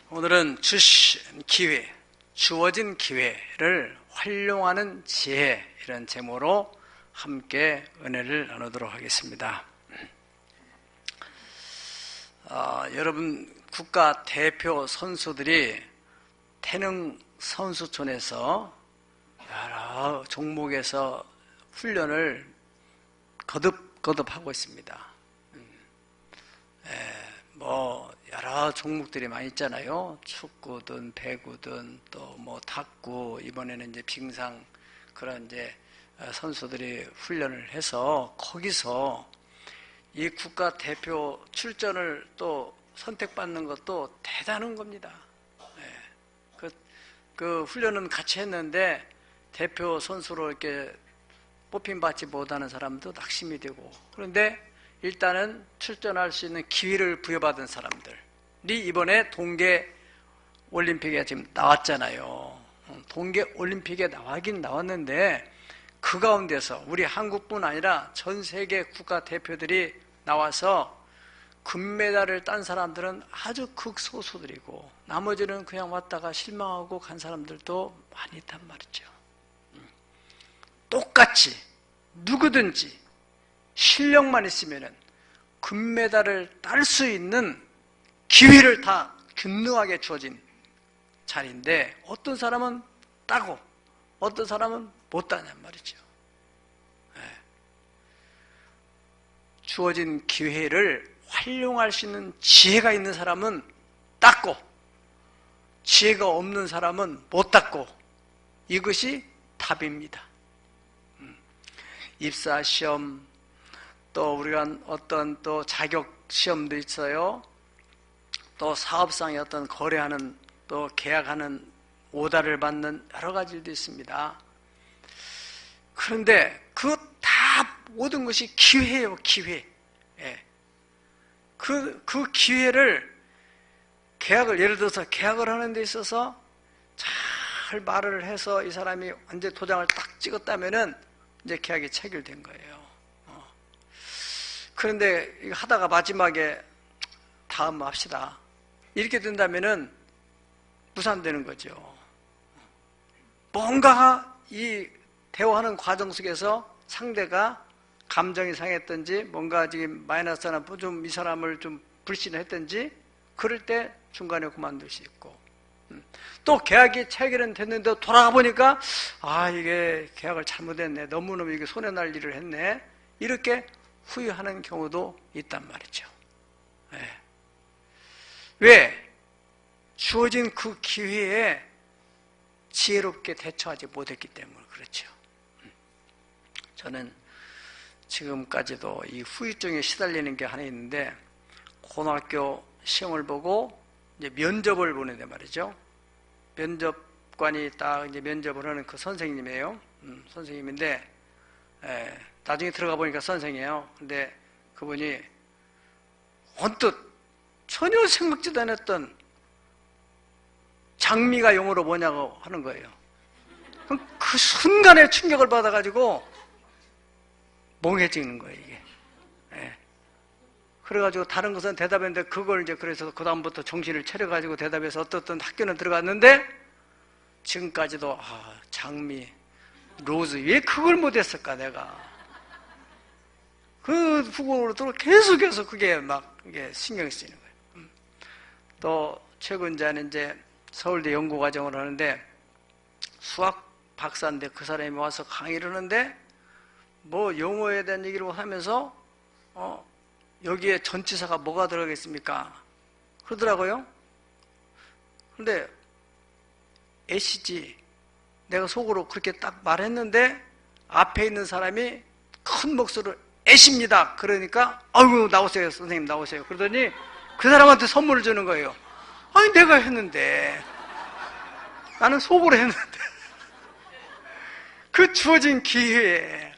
오늘은 주어진 기회를 활용하는 지혜, 이런 제목으로 함께 은혜를 나누도록 하겠습니다. 여러분, 국가 대표 선수들이 태능 선수촌에서 여러 종목에서 훈련을 거듭 하고 있습니다. 여러 종목들이 많이 있잖아요. 축구든 배구든 또 탁구, 이번에는 이제 빙상, 그런 이제 선수들이 훈련을 해서 거기서 이 국가 대표 출전을 또 선택받는 것도 대단한 겁니다. 그 훈련은 같이 했는데 대표 선수로 이렇게 뽑힘받지 못하는 사람도 낙심이 되고, 그런데 일단은 출전할 수 있는 기회를 부여받은 사람들이 이번에 동계 올림픽에 지금 나왔잖아요. 동계 올림픽에 나가긴 나왔는데 그 가운데서 우리 한국뿐 아니라 전 세계 국가 대표들이 나와서 금메달을 딴 사람들은 아주 극소수들이고 나머지는 그냥 왔다가 실망하고 간 사람들도 많이 있단 말이죠. 똑같이 누구든지 실력만 있으면은 금메달을 딸 수 있는 기회를 다 균등하게 주어진 자리인데 어떤 사람은 따고 어떤 사람은 못 따냔 말이죠. 주어진 기회를 활용할 수 있는 지혜가 있는 사람은 땄고 지혜가 없는 사람은 못 땄고, 이것이 답입니다. 입사시험, 또 우리가 어떤 또 자격시험도 있어요. 또 사업상의 어떤 거래하는, 또 계약하는 오다를 받는 여러 가지도 있습니다. 그런데 그 다 모든 것이 기회예요, 기회. 그 기회를 예를 들어서 계약을 하는 데 있어서 잘 말을 해서 이 사람이 완전 도장을 딱 찍었다면은 이제 계약이 체결된 거예요. 그런데 이거 하다가 마지막에 다음 합시다, 이렇게 된다면은 무산되는 거죠. 뭔가 이 대화하는 과정 속에서 상대가 감정이 상했든지 뭔가 지금 마이너스나 좀 이 사람을 좀 불신했든지 그럴 때 중간에 그만둘 수 있고, 또 계약이 체결은 됐는데 돌아가 보니까 이게 계약을 잘못했네, 너무너무 이게 손해 날 일을 했네, 이렇게 후회하는 경우도 있단 말이죠. 왜? 주어진 그 기회에 지혜롭게 대처하지 못했기 때문에 그렇죠. 저는 지금까지도 이 후유증에 시달리는 게 하나 있는데, 고등학교 시험을 보고 이제 면접을 보는데 말이죠. 면접관이 딱 이제 면접을 하는 그 선생님이에요. 선생님인데, 나중에 들어가 보니까 선생이에요. 근데 그분이 언뜻 전혀 생각지도 않았던 장미가 영어로 뭐냐고 하는 거예요. 그 순간에 충격을 받아가지고 멍해지는 거예요, 이게. 그래가지고 다른 것은 대답했는데 그걸 이제 그래서 그다음부터 정신을 차려가지고 대답해서 어떤 학교는 들어갔는데 지금까지도 장미, 로즈, 왜 그걸 못했을까 내가. 그 후보로 계속해서 그게 막 이게 신경이 쓰이는 거예요. 또 최근 전에 이제 서울대 연구과정을 하는데 수학 박사인데 그 사람이 와서 강의를 하는데 영어에 대한 얘기를 하면서 여기에 전치사가 뭐가 들어가겠습니까? 그러더라고요. 그런데 애시지, 내가 속으로 그렇게 딱 말했는데 앞에 있는 사람이 큰 목소리로 애십니다. 그러니까 아이고 나오세요, 선생님 나오세요. 그러더니 그 사람한테 선물을 주는 거예요. 아니 내가 했는데, 나는 속으로 했는데 그 주어진 기회에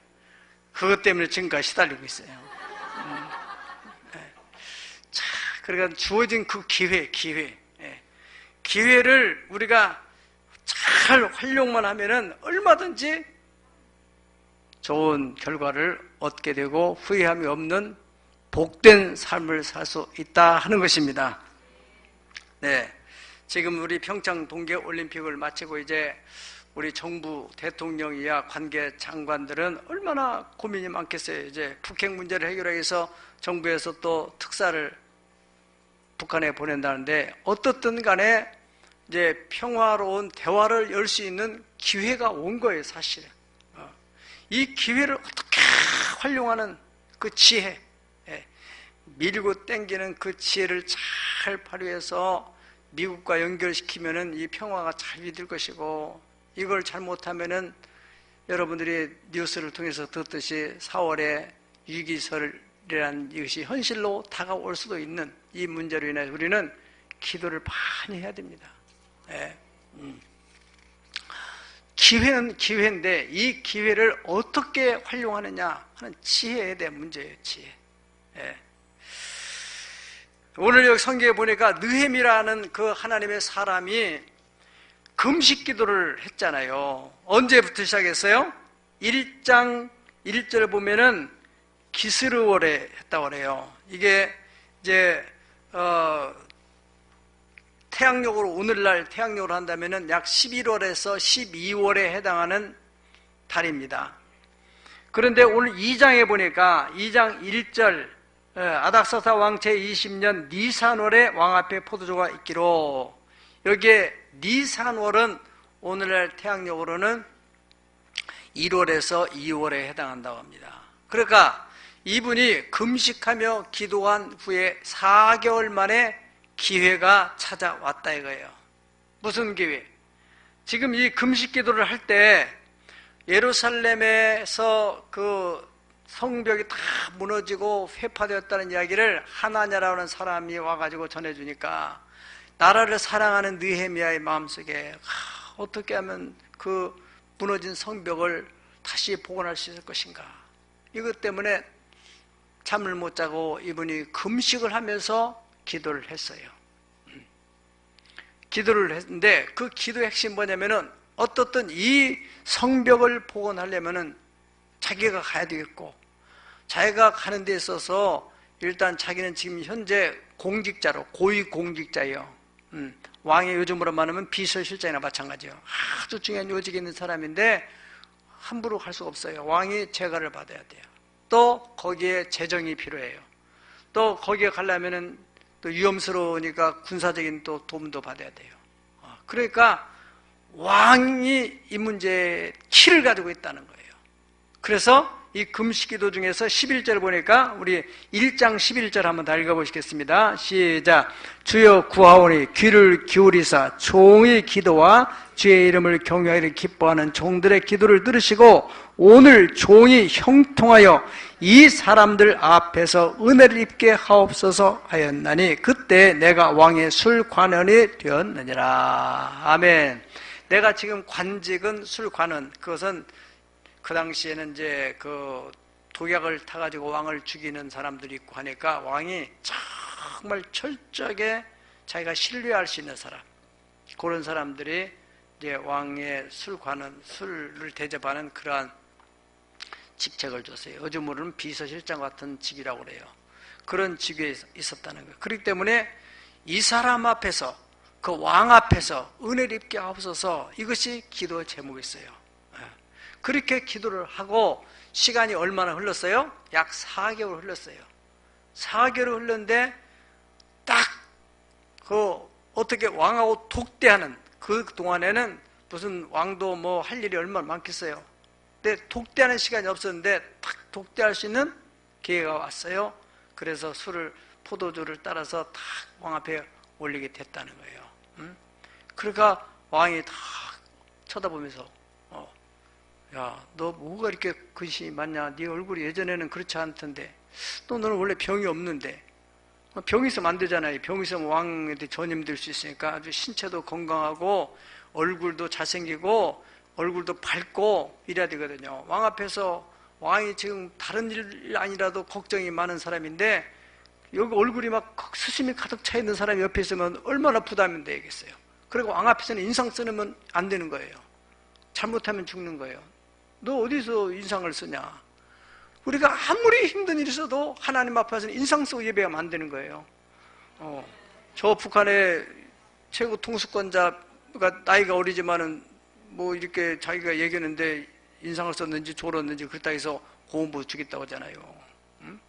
그것 때문에 지금까지 시달리고 있어요. 자, 그러니까 주어진 그 기회를 우리가 잘 활용만 하면은 얼마든지 좋은 결과를 얻게 되고 후회함이 없는 복된 삶을 살 수 있다 하는 것입니다. 네, 지금 우리 평창 동계올림픽을 마치고 이제 우리 정부 대통령이야 관계 장관들은 얼마나 고민이 많겠어요. 이제 북핵 문제를 해결하기 위해서 정부에서 또 특사를 북한에 보낸다는데, 어떻든 간에 이제 평화로운 대화를 열 수 있는 기회가 온 거예요, 사실은. 이 기회를 어떻게 활용하는 그 지혜, 밀고 당기는 그 지혜를 잘 발휘해서 미국과 연결시키면은 이 평화가 잘 이룰 것이고, 이걸 잘못하면은 여러분들이 뉴스를 통해서 듣듯이 4월에 유기설이라는 이것이 현실로 다가올 수도 있는 이 문제로 인해 우리는 기도를 많이 해야 됩니다. 기회는 기회인데 이 기회를 어떻게 활용하느냐 하는 지혜에 대한 문제예요. 지혜. 오늘 여기 성경에 보니까 느헤미라는 그 하나님의 사람이 금식 기도를 했잖아요. 언제부터 시작했어요? 1장 1절에 보면은 기스르월에 했다고 그래요. 이게 이제 태양력으로, 오늘날 태양력으로 한다면은 약 11월에서 12월에 해당하는 달입니다. 그런데 오늘 2장에 보니까 2장 1절 아닥사사 왕 제20년 니산월에 왕 앞에 포도주가 있기로, 여기에 니산월은 오늘날 태양력으로는 1월에서 2월에 해당한다고 합니다. 그러니까 이분이 금식하며 기도한 후에 4개월 만에 기회가 찾아왔다 이거예요. 무슨 기회? 지금 이 금식 기도를 할 때 예루살렘에서 그 성벽이 다 무너지고 회파되었다는 이야기를 하나냐라고 하는 사람이 와가지고 전해주니까 나라를 사랑하는 느헤미야의 마음속에 어떻게 하면 그 무너진 성벽을 다시 복원할 수 있을 것인가, 이것 때문에 잠을 못 자고 이분이 금식을 하면서 기도를 했어요. 기도를 했는데 그 기도의 핵심이 뭐냐면은, 어떻든 이 성벽을 복원하려면은 자기가 가야 되겠고, 자기가 가는 데 있어서 일단 자기는 지금 현재 공직자로, 고위 공직자예요. 왕의 요즘으로 말하면 비서실장이나 마찬가지예요. 아주 중요한 요직에 있는 사람인데 함부로 갈 수가 없어요. 왕이 제가를 받아야 돼요. 또 거기에 재정이 필요해요. 또 거기에 가려면은 또 위험스러우니까 군사적인 또 도움도 받아야 돼요. 그러니까 왕이 이 문제에 키를 가지고 있다는 거예요. 그래서 이 금식기도 중에서 11절 보니까 우리 1장 11절 한번 다 읽어보시겠습니다. 시작. 주여 구하오니 귀를 기울이사 종의 기도와 주의 이름을 경외하기를 기뻐하는 종들의 기도를 들으시고 오늘 종이 형통하여 이 사람들 앞에서 은혜를 입게 하옵소서 하였나니 그때 내가 왕의 술관원이 되었느니라. 아멘. 내가 지금 관직은 술관원, 그것은 그 당시에는 이제 그 독약을 타가지고 왕을 죽이는 사람들이 있고 하니까 왕이 정말 철저하게 자기가 신뢰할 수 있는 사람, 그런 사람들이 이제 왕의 술관원, 술을 대접하는 그러한 직책을 줬어요. 요즘으로는 비서실장 같은 직이라고 그래요. 그런 직위에 있었다는 거예요. 그렇기 때문에 이 사람 앞에서, 그 왕 앞에서 은혜를 입게 하옵소서, 이것이 기도의 제목이었어요. 그렇게 기도를 하고 시간이 얼마나 흘렀어요? 약 4개월 흘렀어요. 4개월 흘렀는데 딱 그 어떻게 왕하고 독대하는 그 동안에는 무슨 왕도 뭐 할 일이 얼마나 많겠어요. 근데 독대하는 시간이 없었는데 딱 독대할 수 있는 기회가 왔어요. 그래서 술을, 포도주를 따라서 딱 왕 앞에 올리게 됐다는 거예요. 그러니까 왕이 다 쳐다보면서 야, 너 뭐가 이렇게 근심이 많냐? 네 얼굴이 예전에는 그렇지 않던데, 또 너는 원래 병이 없는데, 병이 있으면 안 되잖아요. 병이 있으면 왕한테 전임될 수 있으니까 아주 신체도 건강하고 얼굴도 잘생기고 얼굴도 밝고 이래야 되거든요. 왕 앞에서, 왕이 지금 다른 일 아니라도 걱정이 많은 사람인데 여기 얼굴이 막 수심이 가득 차 있는 사람이 옆에 있으면 얼마나 부담이 되겠어요. 그리고 왕 앞에서는 인상 쓰면 안 되는 거예요. 잘못하면 죽는 거예요. 너 어디서 인상을 쓰냐? 우리가 아무리 힘든 일이 있어도 하나님 앞에서는 인상 쓰고 예배하면 안 되는 거예요. 저 북한에 최고 통수권자가 나이가 어리지만은 뭐 이렇게 자기가 얘기했는데 인상을 썼는지 졸었는지 그렇다 해서 고음부 주겠다고 하잖아요. 응?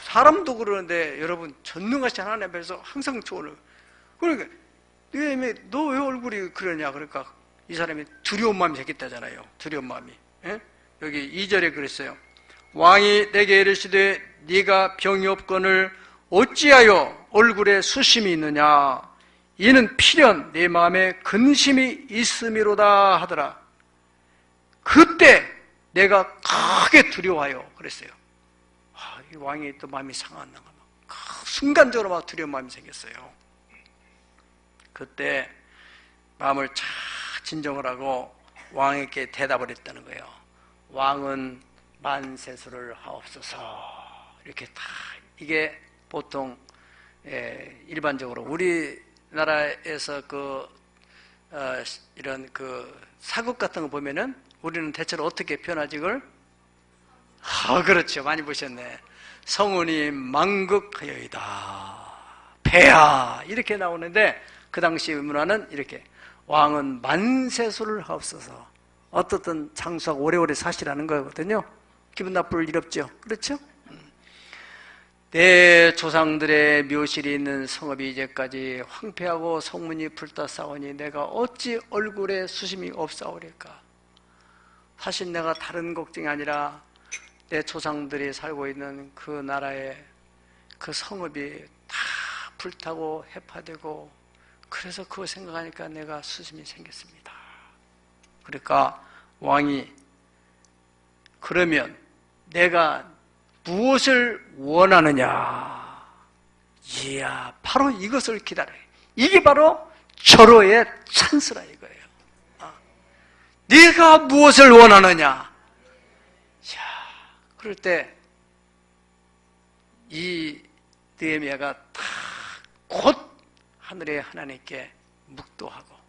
사람도 그러는데 여러분 전능하신 하나님 앞에서 항상 초월을. 그러니까 너 왜 얼굴이 그러냐. 그러니까 이 사람이 두려운 마음이 생겼다잖아요. 두려운 마음이. 예? 여기 2절에 그랬어요. 왕이 내게 이르시되 네가 병이 없거늘 어찌하여 얼굴에 수심이 있느냐. 이는 필연 내 마음에 근심이 있음이로다 하더라. 그때 내가 크게 두려워하여 그랬어요. 이 왕이 또 마음이 상한가 봐. 순간적으로 막 두려운 마음이 생겼어요. 그때 마음을 잘 진정을 하고 왕에게 대답을 했다는 거예요. 왕은 만세수를 하옵소서. 이렇게 다 이게 보통 일반적으로 우리나라에서 이런 사극 같은 거 보면은 우리는 대체로 어떻게 표현하지 그걸? 그렇죠. 많이 보셨네. 성은이 망극하여이다. 폐하 이렇게 나오는데 그 당시 문화는 이렇게 왕은 만세수를 하옵소서. 어떻든 장수하고 오래오래 사시라는 거거든요. 기분 나쁠 일 없죠. 그렇죠? 내 조상들의 묘실이 있는 성읍이 이제까지 황폐하고 성문이 불타싸우니 내가 어찌 얼굴에 수심이 없사오리까. 사실 내가 다른 걱정이 아니라 내 조상들이 살고 있는 그 나라의 그 성읍이 다 불타고 해파되고 그래서 그거 생각하니까 내가 수심이 생겼습니다. 그러니까 왕이 그러면 내가 무엇을 원하느냐? 이야, 바로 이것을 기다려요. 이게 바로 절호의 찬스라 이거예요. 네가 무엇을 원하느냐? 자, 그럴 때 이 느헤미야가 다 곧 하늘의 하나님께 묵도하고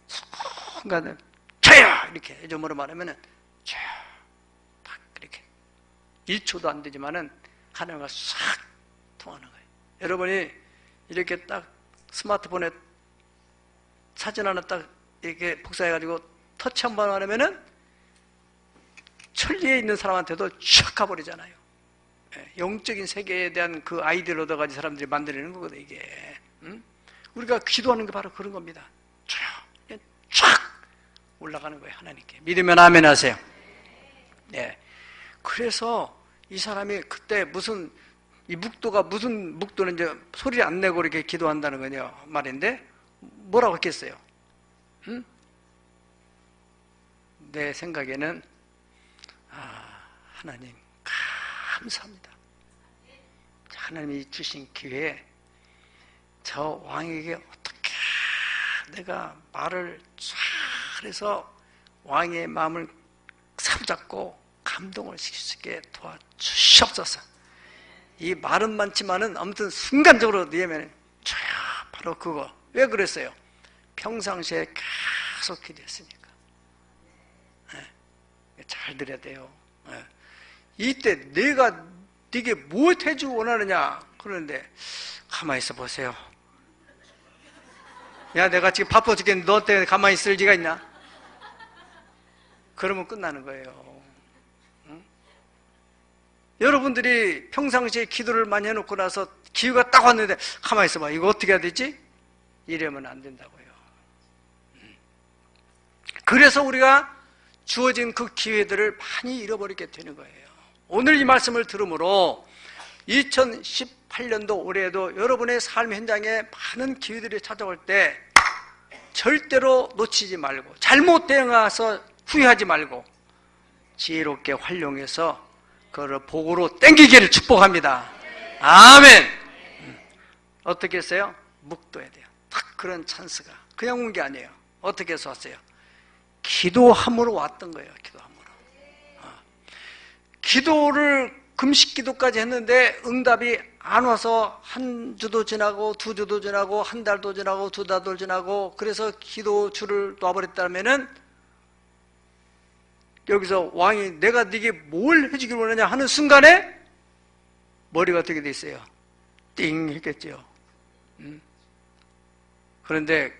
순간에 저야 이렇게 예전으로 말하면은 저야 딱 이렇게 1초도 안 되지만은 하나님과 싹 통하는 거예요. 여러분이 이렇게 딱 스마트폰에 사진 하나 딱 이렇게 복사해가지고 터치 한번 하면은 천리에 있는 사람한테도 촥 가버리잖아요. 영적인 세계에 대한 그 아이디어를 얻어가지고 사람들이 만들어내는 거거든 이게. 우리가 기도하는 게 바로 그런 겁니다. 촥 올라가는 거예요 하나님께. 믿으면 아멘 하세요. 네. 그래서 이 사람이 그때 무슨 이 묵도가 무슨 묵도는 이제 소리 안 내고 이렇게 기도한다는 거냐 말인데 뭐라고 했겠어요? 내 생각에는 하나님 감사합니다. 하나님이 주신 기회에 저 왕에게 어떻게 내가 말을 잘해서 왕의 마음을 사로잡고 감동을 시킬 수 있게 도와주시옵소서. 이 말은 많지만은 아무튼 순간적으로 느헤미야는 저야 바로 그거. 왜 그랬어요? 평상시에 계속 기도했으니까. 잘 들어야 돼요. 이때 내가 네게 무엇 해주고 원하느냐 그러는데 가만히 있어 보세요. 야, 내가 지금 바빠 죽겠는데 너 때문에 가만히 있을 리가 있나? 그러면 끝나는 거예요. 응? 여러분들이 평상시에 기도를 많이 해놓고 나서 기회가 딱 왔는데 가만히 있어봐. 이거 어떻게 해야 되지? 이러면 안 된다고요. 그래서 우리가 주어진 그 기회들을 많이 잃어버리게 되는 거예요. 오늘 이 말씀을 들으므로 2018년도 올해에도 여러분의 삶 현장에 많은 기회들이 찾아올 때 절대로 놓치지 말고 잘못 대응해서 후회하지 말고 지혜롭게 활용해서 그걸 복으로 땡기기를 축복합니다. 아멘. 어떻게 했어요? 묵도해야 돼요. 딱 그런 찬스가 그냥 온 게 아니에요. 어떻게 해서 왔어요? 기도함으로 왔던 거예요. 기도함으로. 기도를 금식 기도까지 했는데 응답이 안 와서 한 주도 지나고 두 주도 지나고 한 달도 지나고 두 달도 지나고 그래서 기도 줄을 놔버렸다면은 여기서 왕이 내가 네게 뭘 해주기를 원하냐 하는 순간에 머리가 어떻게 돼 있어요? 띵 했겠죠. 그런데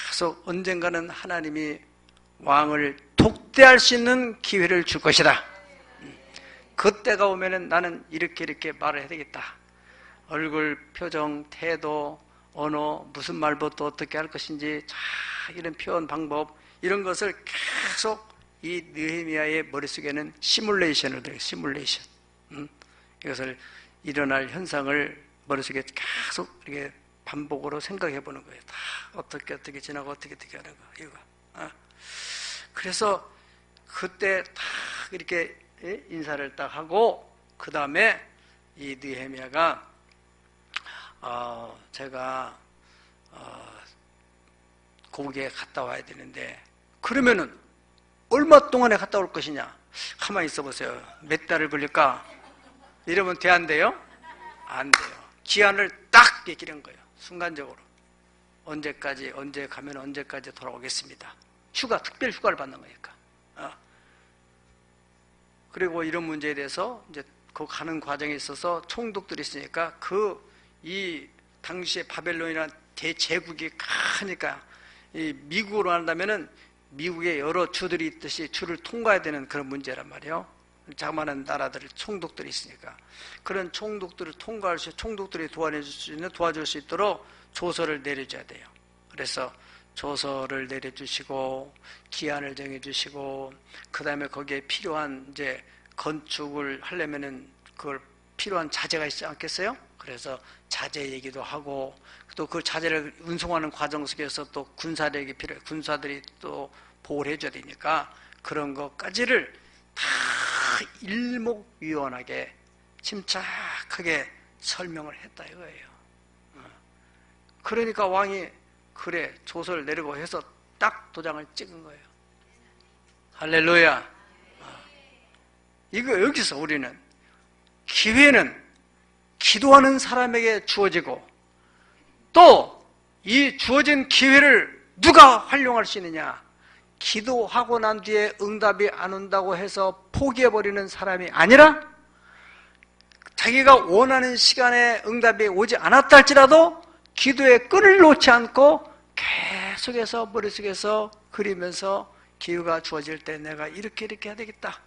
계속 언젠가는 하나님이 왕을 독대할 수 있는 기회를 줄 것이다. 그때가 오면은 나는 이렇게 말을 해야 되겠다. 얼굴, 표정, 태도, 언어, 무슨 말부터 어떻게 할 것인지, 이런 표현 방법, 이런 것을 계속 이 느헤미야의 머릿속에는 시뮬레이션을 해요. 시뮬레이션. 이것을 일어날 현상을 머릿속에 계속 이렇게 반복으로 생각해 보는 거예요. 다 어떻게 지나고 어떻게 하는 거, 이거. 그래서 그때 딱 이렇게 인사를 딱 하고, 그 다음에 이 느헤미야가 제가 거기에 갔다 와야 되는데, 그러면은 얼마 동안에 갔다 올 것이냐? 가만히 있어 보세요. 몇 달을 걸릴까? 이러면 돼, 안 돼요? 안 돼요. 기한을 딱 얘기한 거예요. 순간적으로. 언제 가면 언제까지 돌아오겠습니다. 특별 휴가를 받는 거니까. 그리고 이런 문제에 대해서 이제 그 가는 과정에 있어서 총독들이 있으니까 이 당시에 바벨론이라는 대제국이 크니까 이 미국으로 한다면은 미국의 여러 주들이 있듯이 주를 통과해야 되는 그런 문제란 말이에요. 자그마한 나라들 총독들이 있으니까 그런 총독들을 통과할 수, 총독들이 도와줄 수 있도록 조서를 내려줘야 돼요. 그래서 조서를 내려주시고 기한을 정해주시고, 그 다음에 거기에 필요한 이제 건축을 하려면은 그걸 필요한 자재가 있지 않겠어요? 그래서 자재 얘기도 하고, 또 그 자재를 운송하는 과정 속에서 또 군사력이 필요해. 군사들이 또 보호를 해줘야 되니까 그런 것까지를 다 일목요연하게 침착하게 설명을 했다 이거예요. 그러니까 왕이 그래 조서를 내리고 해서 딱 도장을 찍은 거예요. 할렐루야. 이거 여기서 우리는 기회는 기도하는 사람에게 주어지고, 또 이 주어진 기회를 누가 활용할 수 있느냐? 기도하고 난 뒤에 응답이 안 온다고 해서 포기해버리는 사람이 아니라, 자기가 원하는 시간에 응답이 오지 않았다 할지라도 기도의 끈을 놓지 않고 계속해서 머릿속에서 그리면서 기회가 주어질 때 내가 이렇게 해야 되겠다.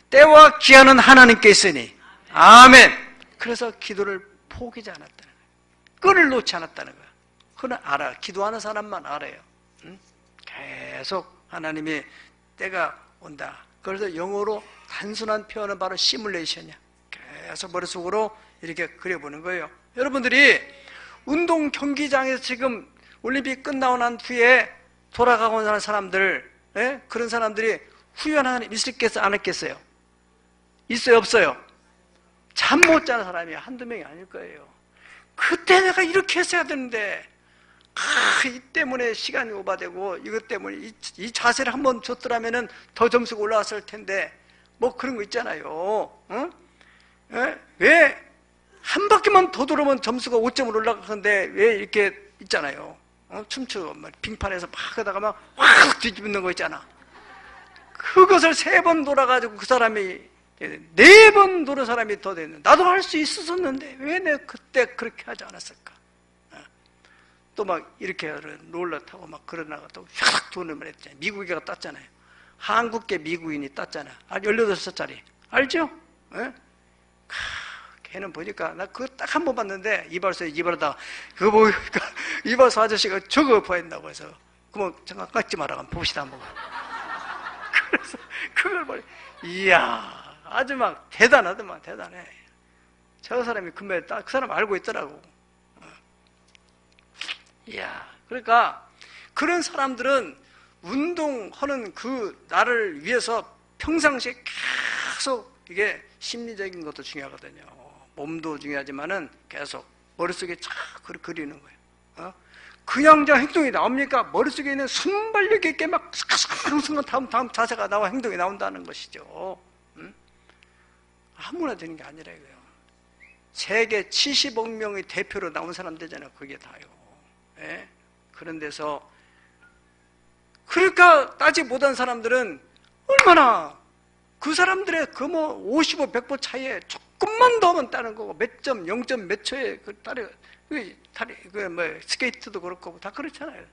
때와 기한은 하나님께 있으니. 아멘. 그래서 기도를 포기하지 않았다는 거예요. 끈을 놓지 않았다는 거예요. 그건 알아. 기도하는 사람만 알아요. 계속 하나님이 때가 온다. 그래서 영어로 단순한 표현은 바로 시뮬레이션이야. 계속 머릿속으로 이렇게 그려보는 거예요. 여러분들이 운동 경기장에서 지금 올림픽 끝나고 난 후에 돌아가고 나는 사람들, 그런 사람들이 후회하는 사람이 있을겠어요? 안 했겠어요? 있어요? 없어요? 잠 못 자는 사람이 한두 명이 아닐 거예요. 그때 내가 이렇게 했어야 되는데, 이 때문에 시간이 오바되고, 이것 때문에 이 자세를 한번 줬더라면 더 점수가 올라왔을 텐데, 뭐 그런 거 있잖아요. 왜 한 바퀴만 더 돌으면 점수가 5점으로 올라가는데 왜 이렇게 있잖아요. 춤추고 빙판에서 막 하다가 막 확 뒤집는 거 있잖아. 그것을 3번 돌아가지고 그 사람이 4번 도는 사람이 더 됐는데, 나도 할 수 있었는데 왜 내가 그때 그렇게 하지 않았을까? 또 막 이렇게 롤러 타고 막 그러다가 또 휙 도는 말 했잖아요. 미국이가 땄잖아요. 한국계 미국인이 땄잖아. 18살짜리. 알죠? 걔는 보니까 나 그거 딱 한 번 봤는데, 이발소에다가 그거 보니까 이발소 아저씨가 저거 보였다고 해서, 그러면 잠깐 깎지 마라. 한번 봅시다 한번. 그래서 그걸 보니, 이야, 아주 막 대단하더만. 대단해. 저 사람이 그 사람 알고 있더라고. 이야, 그러니까 그런 사람들은 운동하는 그 나를 위해서 평상시에 계속 이게 심리적인 것도 중요하거든요. 몸도 중요하지만은 계속 머릿속에 쫙 그리는 거예요. 그냥 행동이 나옵니까? 머릿속에 있는 순발력 있게 막 순간 다음 자세가 나와 행동이 나온다는 것이죠. 아무나 되는 게 아니라 이거예요. 세계 70억 명의 대표로 나온 사람들잖아요. 그게 다요. 그런 데서, 그러니까 따지 못한 사람들은 얼마나 그 사람들의 55, 100보 차이에 조금만 더 하면 따는 거고, 몇 점, 0점 몇 초에 따르, 스케이트도 그렇고 다 그렇잖아요.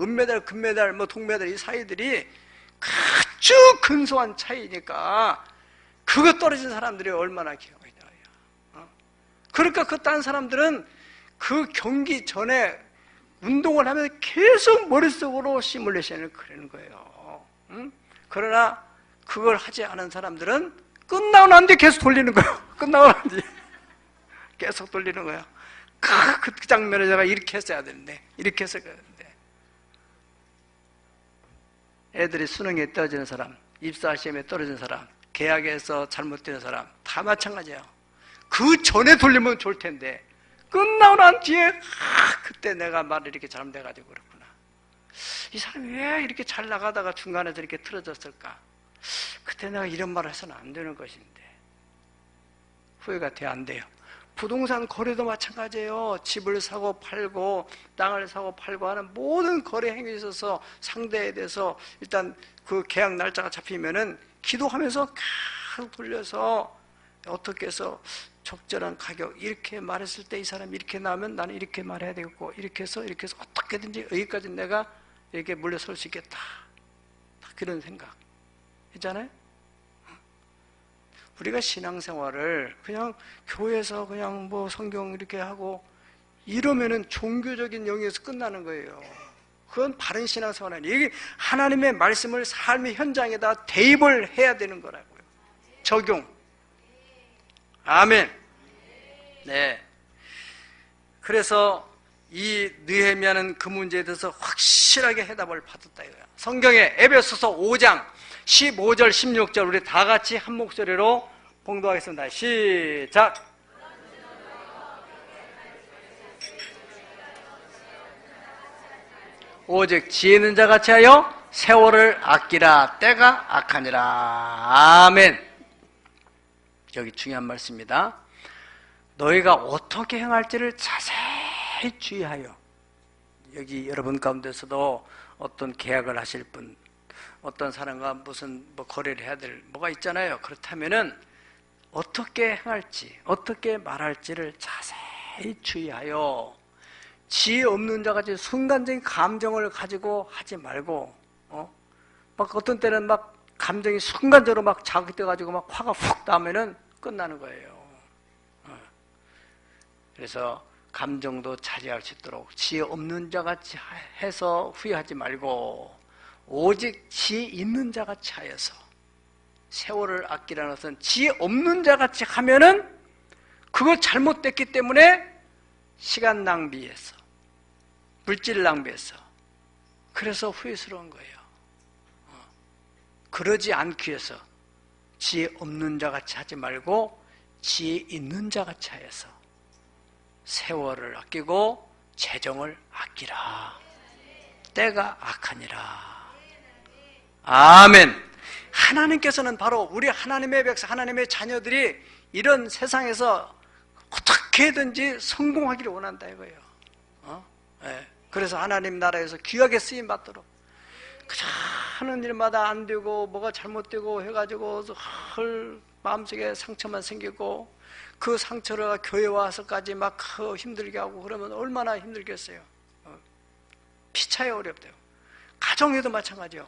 은메달, 금메달, 동메달 이 사이들이 아주 근소한 차이니까 그거 떨어진 사람들이 얼마나 기가 막혀요. 그러니까 그 딴 사람들은 그 경기 전에 운동을 하면서 계속 머릿속으로 시뮬레이션을 그리는 거예요. 그러나 그걸 하지 않은 사람들은 끝나고 난 뒤에 계속 돌리는 거예요. 끝나고 난 뒤에 계속 돌리는 거예요. 그 장면을 제가 이렇게 했어야 되는데, 이렇게 했어야 되는데. 애들이 수능에 떨어지는 사람, 입사 시험에 떨어진 사람, 계약에서 잘못되는 사람 다 마찬가지예요. 그 전에 돌리면 좋을 텐데 끝나고 난 뒤에 그때 내가 말을 이렇게 잘못해가지고 그렇구나. 이 사람이 왜 이렇게 잘 나가다가 중간에서 이렇게 틀어졌을까? 그때 내가 이런 말을 해서는 안 되는 것인데 후회가 돼 안 돼요. 부동산 거래도 마찬가지예요. 집을 사고 팔고 땅을 사고 팔고 하는 모든 거래 행위에 있어서 상대에 대해서 일단 그 계약 날짜가 잡히면은 기도하면서 계속 돌려서 어떻게 해서 적절한 가격 이렇게 말했을 때 이 사람이 이렇게 나오면 나는 이렇게 말해야 되겠고 이렇게 해서 어떻게든지 여기까지 내가 이렇게 물러설 수 있겠다. 그런 생각 있잖아요. 우리가 신앙생활을 그냥 교회에서 그냥 성경 이렇게 하고 이러면은 종교적인 영역에서 끝나는 거예요. 그건 바른 신앙생활 아니에요. 이게 하나님의 말씀을 삶의 현장에다 대입을 해야 되는 거라고요. 적용. 아멘. 네. 그래서 이 느헤미야는 그 문제에 대해서 확실하게 해답을 받았다 이거야. 성경에 에베소서 5장 15절 16절 우리 다 같이 한 목소리로 봉독하겠습니다. 시작. 오직 지혜 있는 자 같이 하여 세월을 아끼라. 때가 악하니라. 아멘. 여기 중요한 말씀입니다. 너희가 어떻게 행할지를 자세히 주의하여. 여기 여러분 가운데서도 어떤 계약을 하실 분, 어떤 사람과 무슨 거래를 해야 될 뭐가 있잖아요. 그렇다면은 어떻게 행할지, 어떻게 말할지를 자세히 주의하여. 지혜 없는 자같이 순간적인 감정을 가지고 하지 말고, 어떤 때는 감정이 순간적으로 자극돼가지고 화가 훅 나면은 끝나는 거예요. 그래서 감정도 자제할 수 있도록 지혜 없는 자같이 해서 후회하지 말고 오직 지혜 있는 자같이 하여서. 세월을 아끼라는 것은 지혜 없는 자같이 하면은 그거 잘못됐기 때문에 시간 낭비해서 물질 낭비해서 그래서 후회스러운 거예요. 그러지 않기 위해서 지혜 없는 자같이 하지 말고 지혜 있는 자같이 하여서 세월을 아끼고 재정을 아끼라. 때가 악하니라. 아멘. 하나님께서는 바로 우리 하나님의 백성, 하나님의 자녀들이 이런 세상에서 어떻게든지 성공하기를 원한다 이거예요. 네. 그래서 하나님 나라에서 귀하게 쓰임 받도록 그저 하는 일마다 안 되고 뭐가 잘못되고 해가지고 마음속에 상처만 생기고 그 상처를 교회 와서까지 힘들게 하고 그러면 얼마나 힘들겠어요. 피차에 어렵대요. 가정에도 마찬가지요.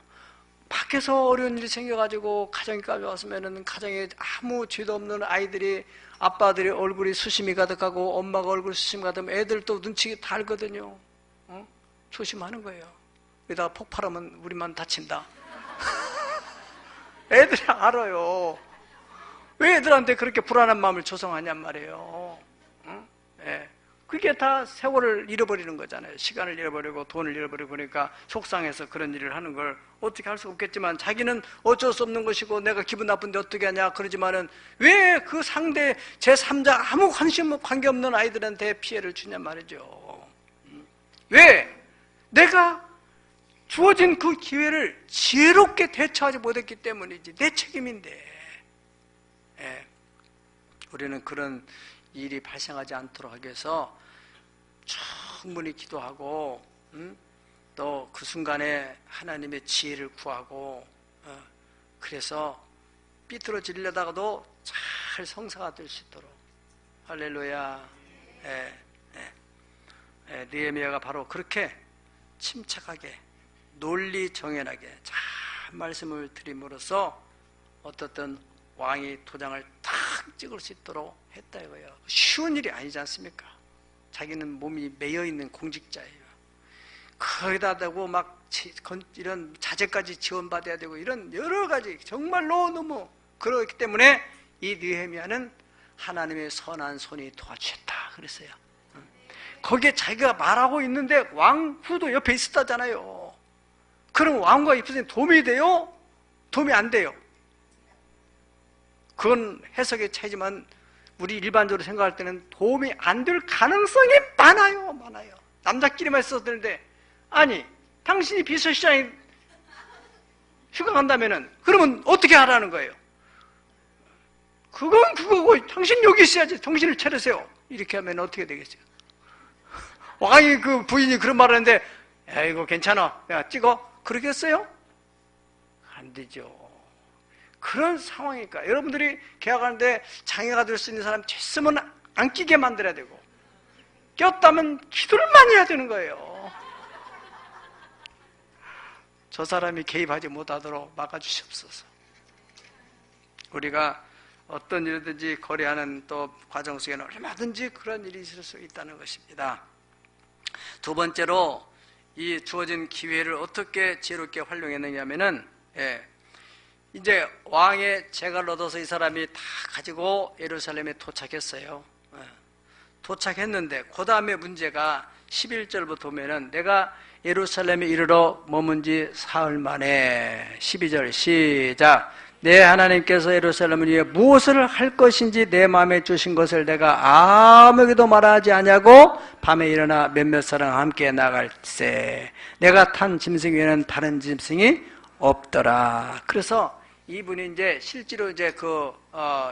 밖에서 어려운 일이 생겨가지고 가정까지 왔으면은 가정에 아무 죄도 없는 아이들이 아빠들이 얼굴이 수심이 가득하고 엄마가 얼굴 수심이 가득하면 애들도 눈치 다 알거든요. 조심하는 거예요. 여기다가 폭발하면 우리만 다친다. 애들이 알아요. 왜 애들한테 그렇게 불안한 마음을 조성하냔 말이에요. 예. 그게 다 세월을 잃어버리는 거잖아요. 시간을 잃어버리고 돈을 잃어버리고 그러니까 속상해서 그런 일을 하는 걸 어떻게 할 수 없겠지만 자기는 어쩔 수 없는 것이고 내가 기분 나쁜데 어떻게 하냐 그러지만은 왜 그 상대 제3자 아무 관계없는 아이들한테 피해를 주냐 말이죠. 왜? 내가 주어진 그 기회를 지혜롭게 대처하지 못했기 때문이지. 내 책임인데. 예. 우리는 그런 일이 발생하지 않도록 하기 위해서 충분히 기도하고 또 그 순간에 하나님의 지혜를 구하고 그래서 삐뚤어지려다가도 잘 성사가 될 수 있도록 할렐루야. 예. 예. 느헤미야가 바로 그렇게 침착하게 논리정연하게 잘 말씀을 드림으로써 어떻든 왕이 도장을 탁 찍을 수 있도록 했다 이거예요. 쉬운 일이 아니지 않습니까? 자기는 몸이 매여있는 공직자예요. 거기다 대고 막 이런 자재까지 지원받아야 되고 이런 여러 가지 정말로 너무 그렇기 때문에 이 느헤미야는 하나님의 선한 손이 도와주셨다 그랬어요. 거기에 자기가 말하고 있는데 왕후도 옆에 있었다잖아요. 그럼 왕과 입술에 도움이 돼요? 도움이 안 돼요? 그건 해석의 차이지만 우리 일반적으로 생각할 때는 도움이 안 될 가능성이 많아요. 남자끼리만 있어도 되는데 아니 당신이 비서실장이 휴가 간다면은 그러면 어떻게 하라는 거예요? 그건 그거고 당신 여기 있어야지. 정신을 차리세요. 이렇게 하면 어떻게 되겠어요? 왕이 그 부인이 그런 말을 했는데 야 이거 괜찮아. 야 찍어. 그러겠어요? 안 되죠. 그런 상황이니까 여러분들이 계약하는데 장애가 될 수 있는 사람 됐으면 안 끼게 만들어야 되고 꼈다면 기도를 많이 해야 되는 거예요. 저 사람이 개입하지 못하도록 막아주시옵소서. 우리가 어떤 일이든지 거래하는 또 과정 속에는 얼마든지 그런 일이 있을 수 있다는 것입니다. 두 번째로 이 주어진 기회를 어떻게 지혜롭게 활용했느냐 하면은 이제 왕의 재가를 얻어서 이 사람이 다 가지고 예루살렘에 도착했어요. 도착했는데 그 다음에 문제가 11절부터 보면은 내가 예루살렘에 이르러 머문 지 사흘 만에 12절 시작 내 하나님께서 예루살렘을 위해 무엇을 할 것인지 내 마음에 주신 것을 내가 아무에게도 말하지 아니하고 밤에 일어나 몇몇 사람과 함께 나갈세 내가 탄 짐승 위에는 다른 짐승이 없더라. 그래서 이분이 이제 실제로 이제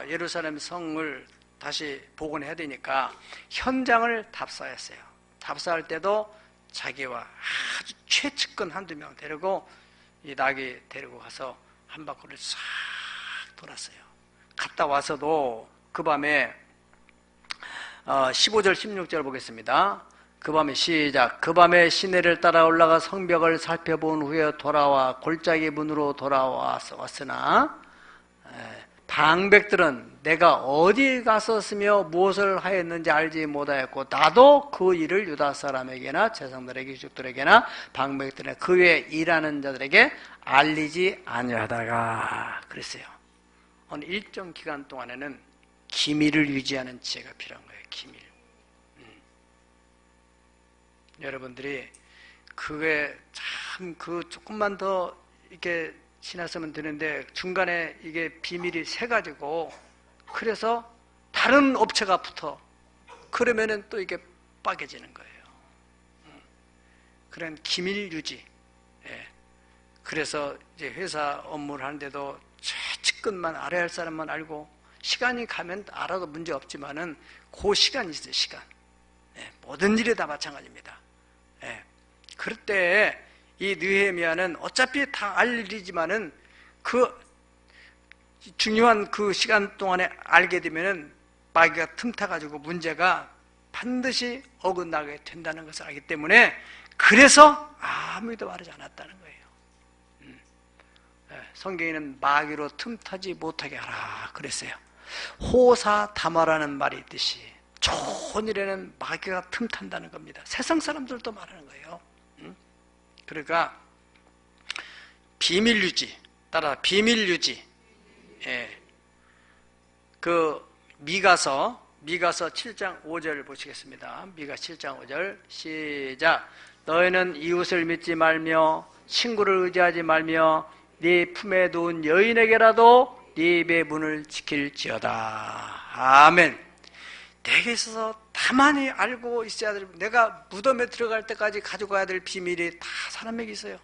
예루살렘 성을 다시 복원해야 되니까 현장을 답사했어요. 답사할 때도 자기와 아주 최측근 한두 명 데리고 이 나귀 데리고 가서 한 바퀴를 싹 돌았어요. 갔다 와서도 그 밤에 15절 16절 보겠습니다. 그 밤에 시작 그 밤에 시내를 따라 올라가 성벽을 살펴본 후에 돌아와 골짜기 문으로 돌아왔으나 방백들은 내가 어디 갔었으며 무엇을 하였는지 알지 못하였고 나도 그 일을 유다 사람에게나 제사장들에게 유족들에게나 방백들에게 그 외에 일하는 자들에게 알리지 아니하다가 그랬어요. 어느 일정 기간 동안에는 기밀을 유지하는 지혜가 필요한 거예요. 기밀. 여러분들이 그게 참 조금만 더 이렇게 지났으면 되는데 중간에 이게 비밀이 새가지고 그래서 다른 업체가 붙어 그러면은 또 이게 빠개지는 거예요. 그런 기밀 유지. 그래서 이제 회사 업무를 하는데도 최측근만 알아야 할 사람만 알고 시간이 가면 알아도 문제 없지만은 그 시간이 있어요. 시간. 모든 일이 다 마찬가지입니다. 그럴 때 이 느헤미야는 어차피 다 알 일이지만은 그 중요한 그 시간 동안에 알게 되면은 마귀가 틈타가지고 문제가 반드시 어긋나게 된다는 것을 알기 때문에 그래서 아무도 말하지 않았다는 거예요. 성경에는 마귀로 틈타지 못하게 하라 그랬어요. 호사다마라는 말이 있듯이 좋은 일에는 마귀가 틈탄다는 겁니다. 세상 사람들도 말하는 거예요. 그러니까 비밀 유지 따라 비밀 유지. 그 미가서 7장 5절 보시겠습니다. 미가 7장 5절 시작 너희는 이웃을 믿지 말며 친구를 의지하지 말며 네 품에 놓은 여인에게라도 네 입의 문을 지킬지어다. 아멘. 내게 있어서 다만이 알고 있어야 될 내가 무덤에 들어갈 때까지 가져가야 될 비밀이 다 사람에게 있어요.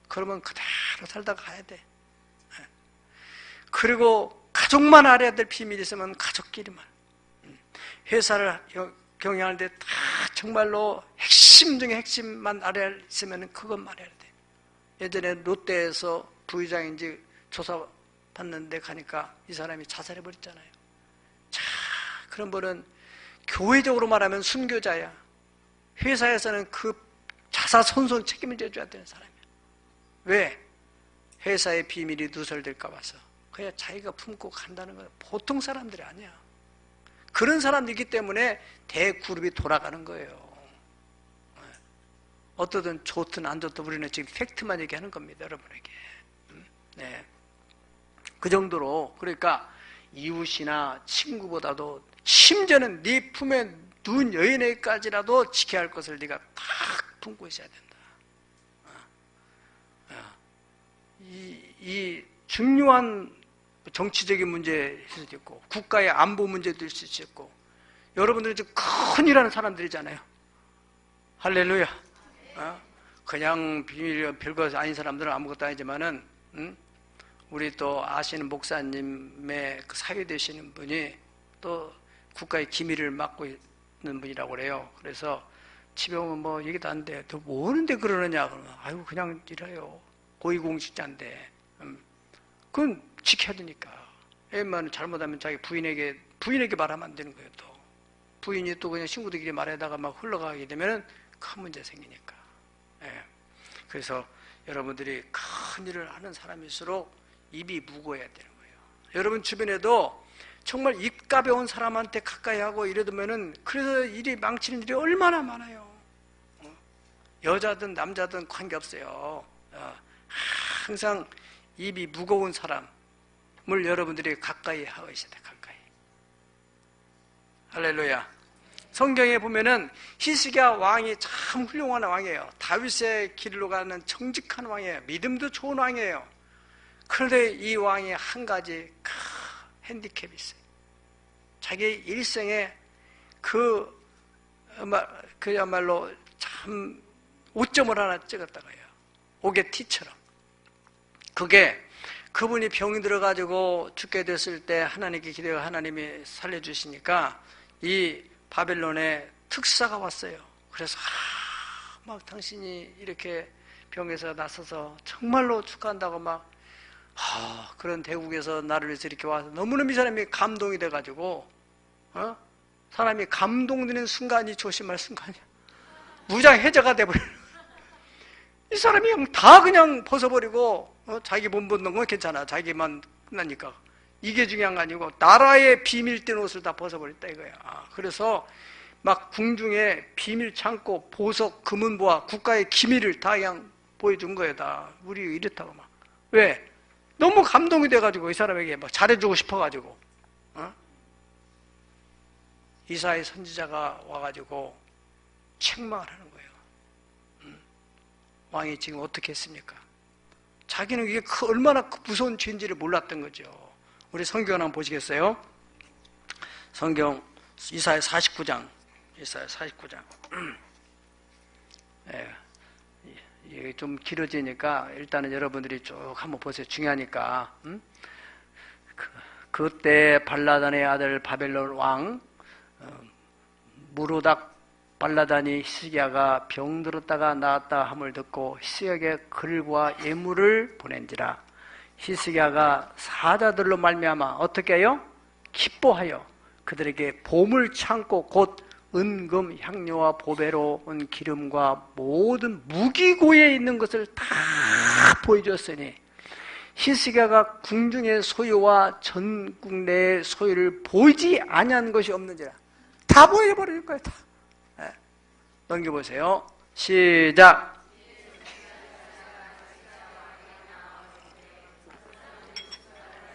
그러면 그대로 살다가 가야 돼. 그리고 가족만 알아야 될 비밀이 있으면 가족끼리만. 회사를 경영하는데 다 정말로 핵심 중에 핵심만 알아야 있으면 그것만 알아야 돼. 예전에 롯데에서 부의장인지 조사받는데 가니까 이 사람이 자살해버렸잖아요. 자, 그런 분은 교회적으로 말하면 순교자야. 회사에서는 그 자사손손 책임을 져줘야 되는 사람이야. 왜? 회사의 비밀이 누설될까 봐서. 그냥 자기가 품고 간다는 건 보통 사람들이 아니야. 그런 사람들이기 때문에 대그룹이 돌아가는 거예요. 어떠든 좋든 안 좋든 우리는 지금 팩트만 얘기하는 겁니다, 여러분에게. 네. 그 정도로, 그러니까 이웃이나 친구보다도 심지어는 네 품에 누운 여인에게까지라도 지켜야 할 것을 네가 딱 품고 있어야 된다. 이 중요한 정치적인 문제일 수도 있고 국가의 안보 문제도 있을 수 있고, 여러분들은 지금 큰일 하는 사람들이잖아요. 할렐루야. 그냥 비밀 별거 아닌 사람들은 아무것도 아니지만은, 우리 또 아시는 목사님의 그 사위 되시는 분이 또 국가의 기밀을 맡고 있는 분이라고 그래요. 그래서 집에 오면 뭐 얘기도 안 돼. 너 뭐하는데 그러느냐? 그러면 아이고 그냥 이래요. 고위공직자인데. 그건 지켜야 되니까. 애만 잘못하면 자기 부인에게 말하면 안 되는 거예요. 또 부인이 또 그냥 친구들끼리 말하다가 막 흘러가게 되면은 큰 문제 생기니까. 예. 그래서 여러분들이 큰 일을 하는 사람일수록 입이 무거워야 되는 거예요. 여러분 주변에도 정말 입 가벼운 사람한테 가까이 하고 이러면은 그래서 일이 망치는 일이 얼마나 많아요. 여자든 남자든 관계없어요. 항상 입이 무거운 사람을 여러분들이 가까이 하고 있어야 돼. 가까이. 할렐루야. 성경에 보면은 히스기야 왕이 참 훌륭한 왕이에요. 다윗의 길로 가는 정직한 왕이에요. 믿음도 좋은 왕이에요. 그런데 이 왕이 한 가지 핸디캡이 있어요. 자기 일생에 그야말로 참 오점을 하나 찍었다고요. 오게티처럼. 그게 그분이 병이 들어가지고 죽게 됐을 때 하나님께 기도해 하나님이 살려주시니까 이 바벨론에 특사가 왔어요. 그래서 막 당신이 이렇게 병에서 나서서 정말로 축하한다고 막 그런 대국에서 나를 위해서 이렇게 와서 너무너무 이 사람이 감동이 돼가지고 사람이 감동되는 순간이 조심할 순간이야. 무장해제가 돼버려요. 이 사람이 다 그냥 벗어버리고 자기 몸 벗는 건 괜찮아. 자기만 끝나니까. 이게 중요한 거 아니고 나라의 비밀 뜬 옷을 다 벗어버렸다 이거야. 그래서 막 궁중에 비밀 창고, 보석, 금은보화, 국가의 기밀을 다 그냥 보여준 거예요. 다 우리 이렇다고 막. 왜? 너무 감동이 돼가지고 이 사람에게 막 잘해주고 싶어가지고. 이사야 선지자가 와가지고 책망을 하는 거예요. 왕이 지금 어떻게 했습니까? 자기는 이게 얼마나 무서운 죄인지를 몰랐던 거죠. 우리 성경 한번 보시겠어요? 성경 이사야 49장. 이사야 49장. 이게 좀 길어지니까 일단은 여러분들이 쭉 한번 보세요. 중요하니까. 그때 발라단의 아들 바벨론 왕 무로닥 발라단이 히스기야가 병들었다가 나았다 함을 듣고 히스기야에게 글과 예물을 보낸지라. 히스기야가 사자들로 말미암아 어떻게 해요? 기뻐하여 그들에게 보물 창고 곧 은금 향료와 보배로 온 기름과 모든 무기고에 있는 것을 다 보여줬으니 히스기야가 궁중의 소유와 전국 내의 소유를 보이지 아니한 것이 없는지라. 다 보여버릴 거예요. 다. 넘겨보세요. 시작.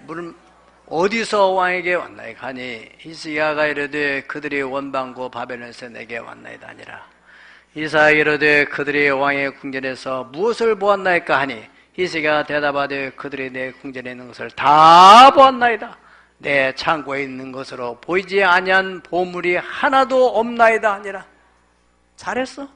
물은 어디서 왕에게 왔나이까 하니 히스기야가 이르되 그들이 원방고 바벨론에서 내게 왔나이다 하니라. 이사야가 이르되 그들이 왕의 궁전에서 무엇을 보았나이까 하니 히스기야가 대답하되 그들이 내 궁전에 있는 것을 다 보았나이다. 내 창고에 있는 것으로 보이지 아니한 보물이 하나도 없나이다 하니라. 잘했어?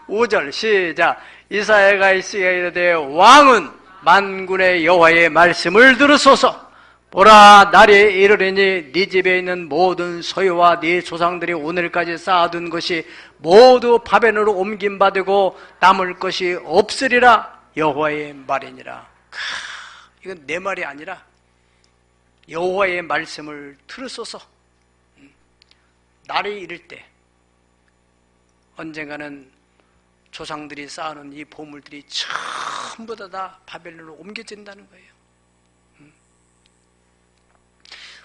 5절 시작. 이사야가 히스기야에게 이르되 왕은 만군의 여호와의 말씀을 들으소서. 보라, 날이 이르리니 네 집에 있는 모든 소유와 네 조상들이 오늘까지 쌓아둔 것이 모두 바벨론으로 옮김받고 남을 것이 없으리라. 여호와의 말이니라. 이건 내 말이 아니라 여호와의 말씀을 들으소서. 날이 이를 때 언젠가는 조상들이 쌓아놓은 이 보물들이 전부 다 바벨론으로 옮겨진다는 거예요.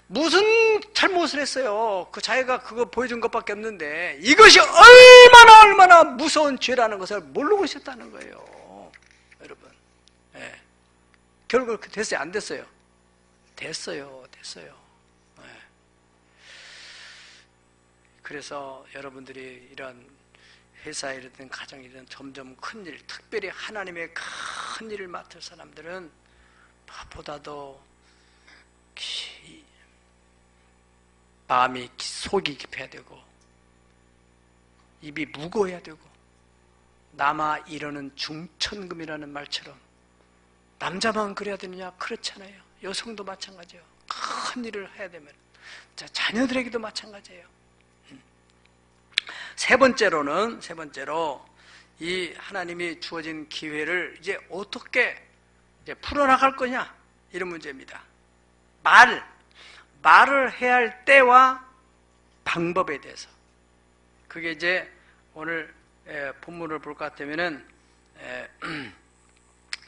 무슨 잘못을 했어요? 그 자기가 그거 보여준 것밖에 없는데 이것이 얼마나 무서운 죄라는 것을 모르고 있었다는 거예요. 여러분, 예. 결국 그렇게 됐어요? 안 됐어요? 됐어요. 예. 그래서 여러분들이 이런 회사이든 가정이든 점점 큰 일, 특별히 하나님의 큰 일을 맡을 사람들은 보다도 마음이 속이 깊어야 되고 입이 무거워야 되고 남아 이러는 중천금이라는 말처럼 남자만 그래야 되느냐? 그렇잖아요. 여성도 마찬가지예요. 큰 일을 해야 되면 자녀들에게도 마찬가지예요. 세 번째로 이 하나님이 주어진 기회를 이제 어떻게 풀어나갈 거냐? 이런 문제입니다. 말을 해야 할 때와 방법에 대해서. 그게 이제 오늘 본문을 볼 것 같으면은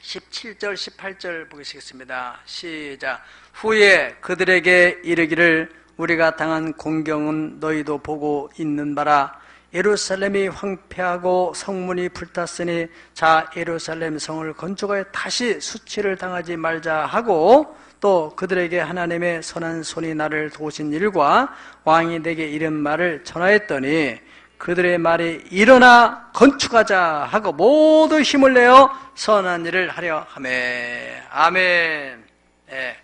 17절, 18절 보시겠습니다. 시작. 후에 그들에게 이르기를 우리가 당한 공경은 너희도 보고 있는 바라. 예루살렘이 황폐하고 성문이 불탔으니 자 예루살렘 성을 건축하여 다시 수치를 당하지 말자 하고, 또 그들에게 하나님의 선한 손이 나를 도우신 일과 왕이 내게 이른 말을 전하였더니 그들의 말이 일어나 건축하자 하고 모두 힘을 내어 선한 일을 하려 하매. 아멘. 예.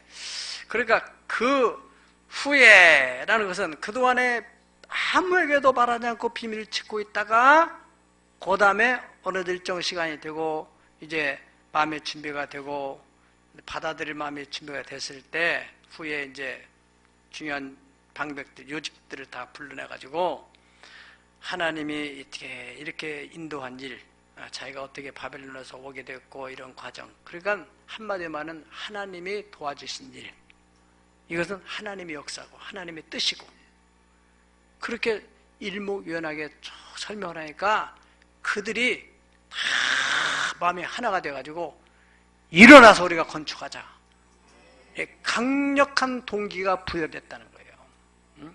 그러니까 그 후에라는 것은 그동안에 아무에게도 말하지 않고 비밀을 짓고 있다가 그 다음에 어느 일정 시간이 되고 이제 마음의 준비가 되고 받아들일 마음의 준비가 됐을 때 후에 이제 중요한 방백들, 요직들을 다 불러내가지고 하나님이 이렇게 인도한 일, 자기가 어떻게 바벨론에서 오게 됐고 이런 과정, 그러니까 한마디로 말하면 하나님이 도와주신 일, 이것은 하나님의 역사고 하나님의 뜻이고, 그렇게 일목요연하게 쭉 설명을 하니까 그들이 다 마음이 하나가 돼가지고 일어나서 우리가 건축하자, 강력한 동기가 부여됐다는 거예요.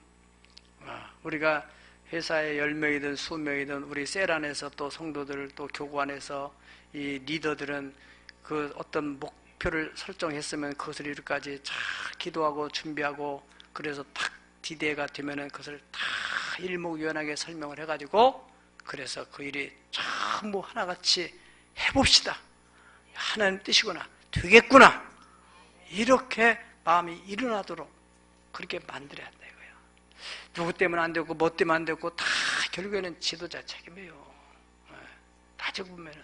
우리가 회사에 10명이든 20명이든 우리 셀 안에서 또 성도들 또 교구 안에서 이 리더들은 그 어떤 목표를 설정했으면 그것을 이루기까지 잘 기도하고 준비하고, 그래서 딱 디데이가 되면은 그것을 다 일목요연하게 설명을 해가지고, 그래서 그 일이 전부 하나같이 해봅시다, 하나님 뜻이구나, 되겠구나, 이렇게 마음이 일어나도록 그렇게 만들어야 한다 이거예요. 누구 때문에 안 되고 뭐 때문에 안 되고 다 결국에는 지도자 책임이에요. 따지고 보면은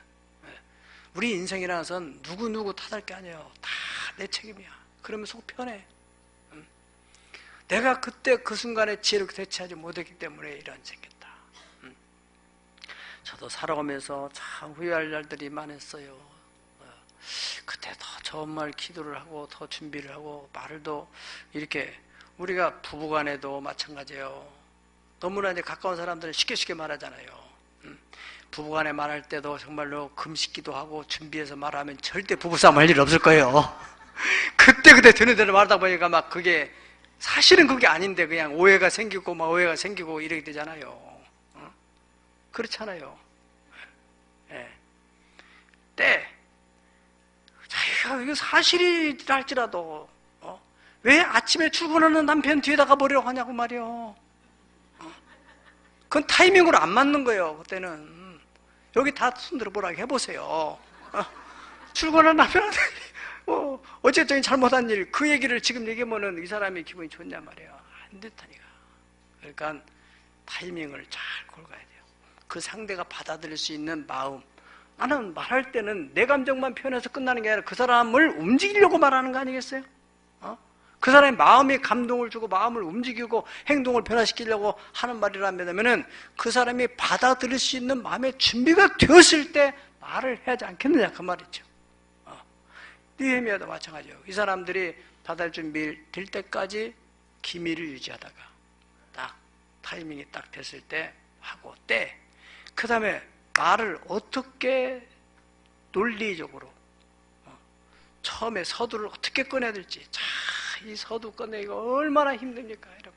우리 인생이라는 것은 누구 탓할 게 아니에요. 다 내 책임이야. 그러면 속 편해. 내가 그때 그 순간에 지혜를 대처하지 못했기 때문에 이런 생겼다. 저도 살아오면서 참 후회할 날들이 많았어요. 그때 더 정말 기도를 하고 더 준비를 하고 말을 더 이렇게, 우리가 부부간에도 마찬가지예요. 너무나 이제 가까운 사람들은 쉽게 말하잖아요. 부부간에 말할 때도 정말로 금식기도 하고 준비해서 말하면 절대 부부싸움 할 일 없을 거예요. 그때 되는 대로 말하다 보니까 막 그게 사실은 그게 아닌데 그냥 오해가 생기고 막 오해가 생기고 이렇게 되잖아요. 그렇잖아요. 예. 때 자기가 이거 사실이라 할지라도 왜 아침에 출근하는 남편 뒤에다가 버리라고 하냐고 말이요. 그건 타이밍으로 안 맞는 거예요. 그때는 여기 다 손들어 보라고 해보세요. 출근하는 남편한테 어쨌든 잘못한 일, 그 얘기를 지금 얘기하면은 이 사람이 기분이 좋냐 말이에요. 안 됐다니까. 그러니까 타이밍을 잘 골라야 돼요. 그 상대가 받아들일 수 있는 마음. 나는 말할 때는 내 감정만 표현해서 끝나는 게 아니라 그 사람을 움직이려고 말하는 거 아니겠어요? 그 사람의 마음에 감동을 주고 마음을 움직이고 행동을 변화시키려고 하는 말이라면은 그 사람이 받아들일 수 있는 마음의 준비가 되었을 때 말을 해야지 않겠느냐 그 말이죠. 느헤미야도 마찬가지예요. 이 사람들이 받아들 준비 될 때까지 기밀을 유지하다가 딱 타이밍이 딱 됐을 때 하고, 때 그 다음에 말을 어떻게 논리적으로, 처음에 서두를 어떻게 꺼내야 될지. 자, 이 서두 꺼내기가 얼마나 힘듭니까, 여러분?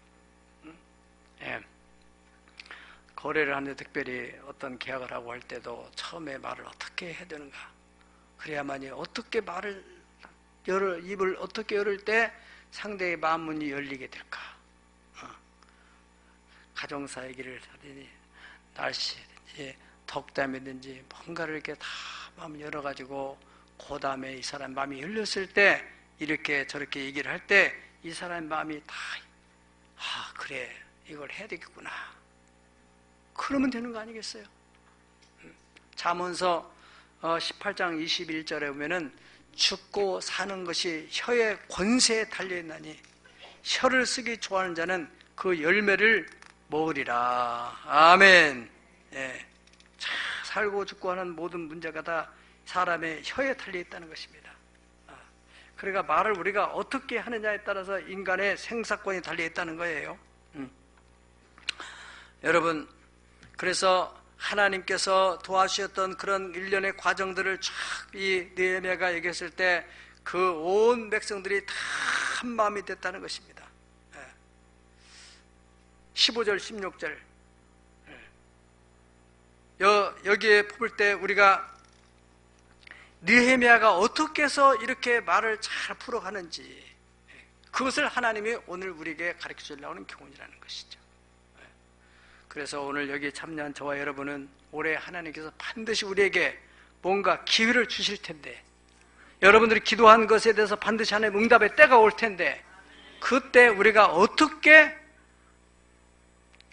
예. 거래를 하는데 특별히 어떤 계약을 하고 할 때도 처음에 말을 어떻게 해야 되는가. 그래야만이 어떻게 말을 입을 어떻게 열을 때 상대의 마음문이 열리게 될까. 가정사 얘기를 하더니 날씨든지 덕담이든지 뭔가를 이렇게 다 마음 열어가지고 그 다음에 이 사람 마음이 열렸을 때 이렇게 저렇게 얘기를 할 때 이 사람 마음이 다 그래 이걸 해야 되겠구나. 그러면 되는 거 아니겠어요? 잠언서 18장 21절에 보면은 죽고 사는 것이 혀의 권세에 달려있나니 혀를 쓰기 좋아하는 자는 그 열매를 먹으리라. 아멘. 예. 살고 죽고 하는 모든 문제가 다 사람의 혀에 달려있다는 것입니다. 그러니까 말을 우리가 어떻게 하느냐에 따라서 인간의 생사권이 달려있다는 거예요. 여러분, 그래서 하나님께서 도와주셨던 그런 일련의 과정들을 쫙 이 느헤미야가 얘기했을 때 그 온 백성들이 다 한마음이 됐다는 것입니다. 15절 16절 여기에 볼 때 우리가 느헤미야가 어떻게 해서 이렇게 말을 잘 풀어가는지 그것을 하나님이 오늘 우리에게 가르쳐 주려고 하는 교훈이라는 것이죠. 그래서 오늘 여기 참여한 저와 여러분은 올해 하나님께서 반드시 우리에게 뭔가 기회를 주실 텐데, 여러분들이 기도한 것에 대해서 반드시 하나님 응답의 때가 올 텐데, 그때 우리가 어떻게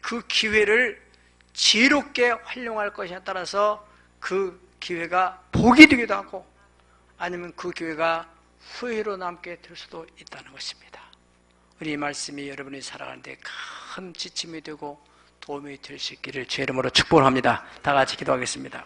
그 기회를 지혜롭게 활용할 것에 따라서 그 기회가 복이 되기도 하고 아니면 그 기회가 후회로 남게 될 수도 있다는 것입니다. 우리 이 말씀이 여러분이 살아가는 데 큰 지침이 되고 도움이 될 수 있기를 주의 이름으로 축복합니다. 다 같이 기도하겠습니다.